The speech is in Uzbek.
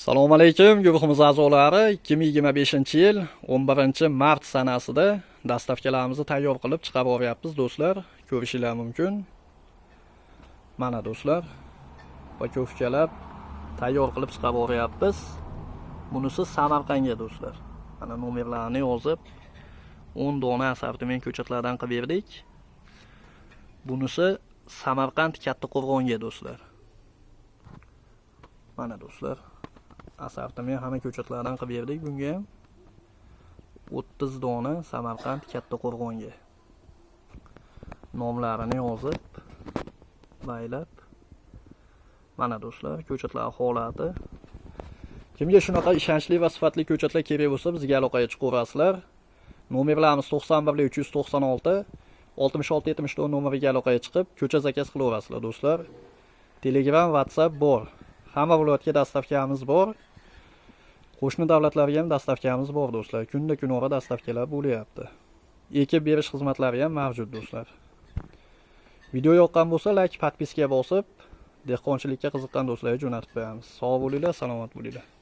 Assalomu alaykum guruhimiz a'zolari. 2025-yil 11-mart sanasida dastavkalarimizni tayyor qilib chiqarib oryapmiz do'stlar. Ko'rishingiz mumkin. Mana do'stlar, pakovkalar tayyor qilib chiqarib oryapmiz. Bunisi Samarqandga do'stlar. Mana nomerlarini yozib 10 dona assortiment ko'chatlardan qilib berdik. Bunisi Samarqand Kattaqo'rg'onga do'stlar. Mana do'stlar, assortiment hamma ko'chatlardan qilib berdik. Bunga ham 30 dona Samarqand Kattaqo'rg'onga. Nomlarini yozib, baylab. Mana do'stlar, ko'chatlar holati. Kimga shunaqa ishonchli va sifatli ko'chatlar kerak bo'lsa, bizga aloqaga chiqaverasizlar. Nomerlarimiz 91 396 66 74 nomeriga aloqaga chiqib, ko'cha zakaz qilaverasizlar do'stlar. Telegram, WhatsApp bor. Hamma viloyatga dastavkamiz bor. Qo'shni davlatlarga ham dastavkamiz bor do'stlar. Kunda-kunora dastavkalar bo'lyapti. Ekib berish xizmatlari ham mavjud do'stlar. Video yoqqan bo'lsa, like, podpiska bosib, dehqonchilikka qiziqqan do'stlarga jo'natib qo'yamiz. Sog' bo'linglar, salomat bo'linglar.